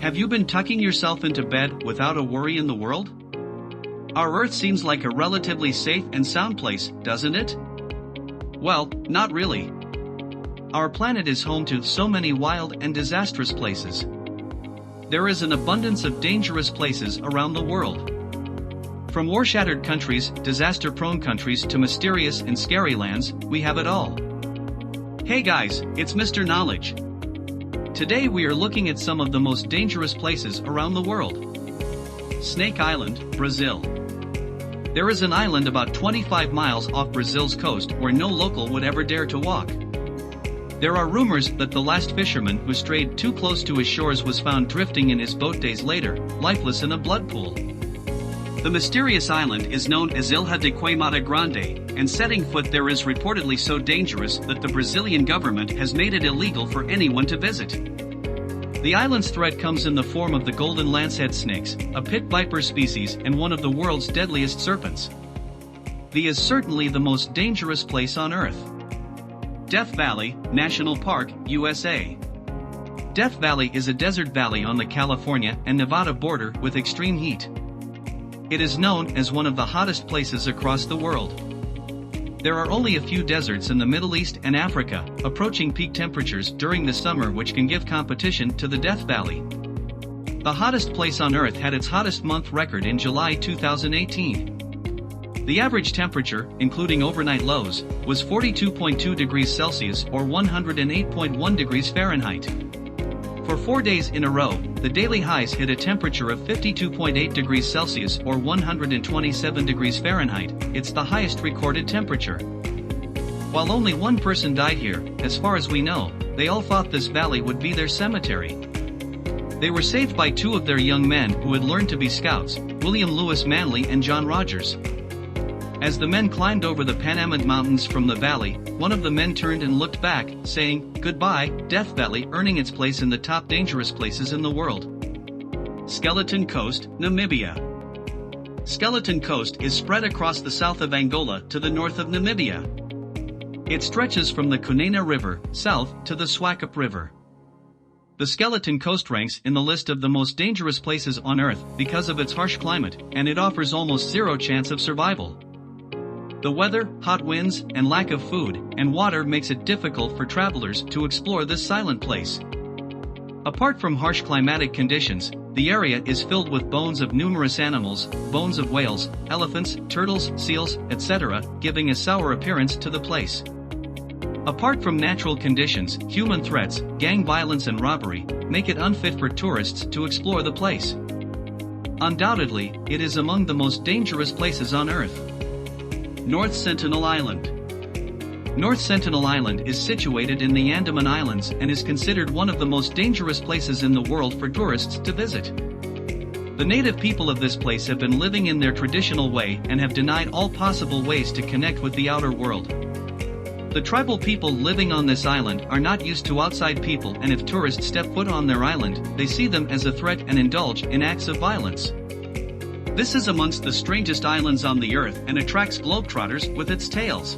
Have you been tucking yourself into bed without a worry in the world? Our Earth seems like a relatively safe and sound place, doesn't it? Well, not really. Our planet is home to so many wild and disastrous places. There is an abundance of dangerous places around the world. From war-shattered countries, disaster-prone countries to mysterious and scary lands, we have it all. Hey guys, it's Mr. Knowledge. Today we are looking at some of the most dangerous places around the world. Snake Island, Brazil. There is an island about 25 miles off Brazil's coast where no local would ever dare to walk. There are rumors that the last fisherman who strayed too close to his shores was found drifting in his boat days later, lifeless in a blood pool. The mysterious island is known as Ilha de Queimada Grande, and setting foot there is reportedly so dangerous that the Brazilian government has made it illegal for anyone to visit. The island's threat comes in the form of the golden lancehead snakes, a pit viper species and one of the world's deadliest serpents. The is certainly the most dangerous place on Earth. Death Valley, National Park, USA. Death Valley is a desert valley on the California and Nevada border with extreme heat. It is known as one of the hottest places across the world. There are only a few deserts in the Middle East and Africa, approaching peak temperatures during the summer which can give competition to the Death Valley. The hottest place on Earth had its hottest month record in July 2018. The average temperature, including overnight lows, was 42.2 degrees Celsius or 108.1 degrees Fahrenheit. For 4 days in a row, the daily highs hit a temperature of 52.8 degrees Celsius or 127 degrees Fahrenheit. It's the highest recorded temperature. While only one person died here, as far as we know, they all thought this valley would be their cemetery. They were saved by two of their young men who had learned to be scouts, William Lewis Manley and John Rogers. As the men climbed over the Panamint Mountains from the valley, one of the men turned and looked back, saying, "Goodbye, Death Valley," earning its place in the top dangerous places in the world. Skeleton Coast, Namibia. Skeleton Coast is spread across the south of Angola to the north of Namibia. It stretches from the Kunena River, south, to the Swakop River. The Skeleton Coast ranks in the list of the most dangerous places on Earth because of its harsh climate, and it offers almost zero chance of survival. The weather, hot winds, and lack of food and water makes it difficult for travelers to explore this silent place. Apart from harsh climatic conditions, the area is filled with bones of numerous animals, bones of whales, elephants, turtles, seals, etc., giving a sour appearance to the place. Apart from natural conditions, human threats, gang violence and robbery make it unfit for tourists to explore the place. Undoubtedly, it is among the most dangerous places on Earth. North Sentinel Island. North Sentinel Island is situated in the Andaman Islands and is considered one of the most dangerous places in the world for tourists to visit. The native people of this place have been living in their traditional way and have denied all possible ways to connect with the outer world. The tribal people living on this island are not used to outside people, and if tourists step foot on their island, they see them as a threat and indulge in acts of violence. This is amongst the strangest islands on the Earth and attracts globetrotters with its tales.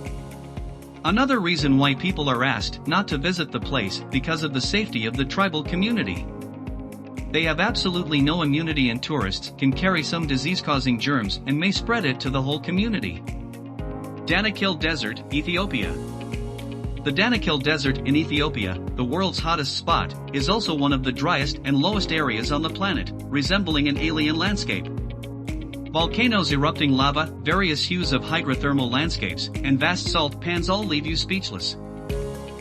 Another reason why people are asked not to visit the place because of the safety of the tribal community. They have absolutely no immunity, and tourists can carry some disease-causing germs and may spread it to the whole community. Danakil Desert, Ethiopia. The Danakil Desert in Ethiopia, the world's hottest spot, is also one of the driest and lowest areas on the planet, resembling an alien landscape. Volcanoes erupting lava, various hues of hydrothermal landscapes, and vast salt pans all leave you speechless.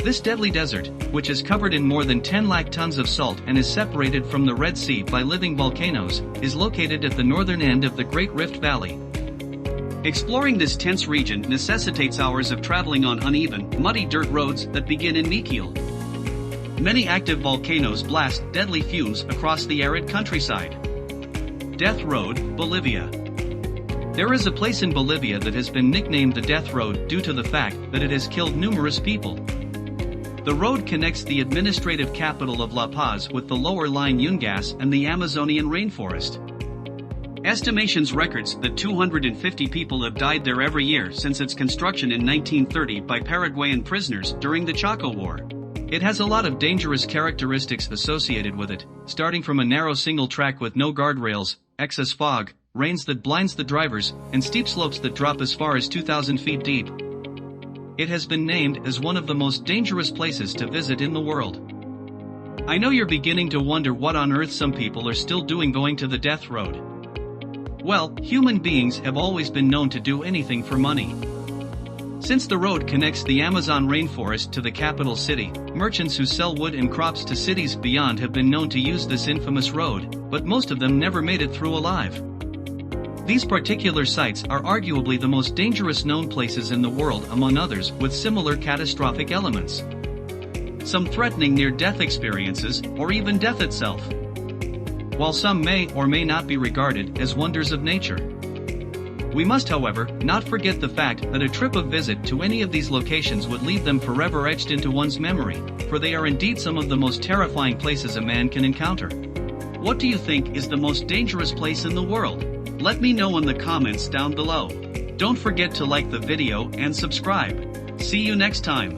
This deadly desert, which is covered in more than 10 lakh tons of salt and is separated from the Red Sea by living volcanoes, is located at the northern end of the Great Rift Valley. Exploring this tense region necessitates hours of traveling on uneven, muddy dirt roads that begin in Mekelle. Many active volcanoes blast deadly fumes across the arid countryside. Death Road, Bolivia. There is a place in Bolivia that has been nicknamed the Death Road due to the fact that it has killed numerous people. The road connects the administrative capital of La Paz with the lower-lying Yungas and the Amazonian rainforest. Estimations records that 250 people have died there every year since its construction in 1930 by Paraguayan prisoners during the Chaco War. It has a lot of dangerous characteristics associated with it, starting from a narrow single track with no guardrails, excess fog, rains that blinds the drivers, and steep slopes that drop as far as 2,000 feet deep. It has been named as one of the most dangerous places to visit in the world. I know you're beginning to wonder what on earth some people are still doing going to the death road. Well, human beings have always been known to do anything for money. Since the road connects the Amazon rainforest to the capital city, merchants who sell wood and crops to cities beyond have been known to use this infamous road, but most of them never made it through alive. These particular sites are arguably the most dangerous known places in the world, among others, with similar catastrophic elements. Some threatening near-death experiences, or even death itself. While some may or may not be regarded as wonders of nature. We must, however, not forget the fact that a trip of visit to any of these locations would leave them forever etched into one's memory, for they are indeed some of the most terrifying places a man can encounter. What do you think is the most dangerous place in the world? Let me know in the comments down below. Don't forget to like the video and subscribe. See you next time.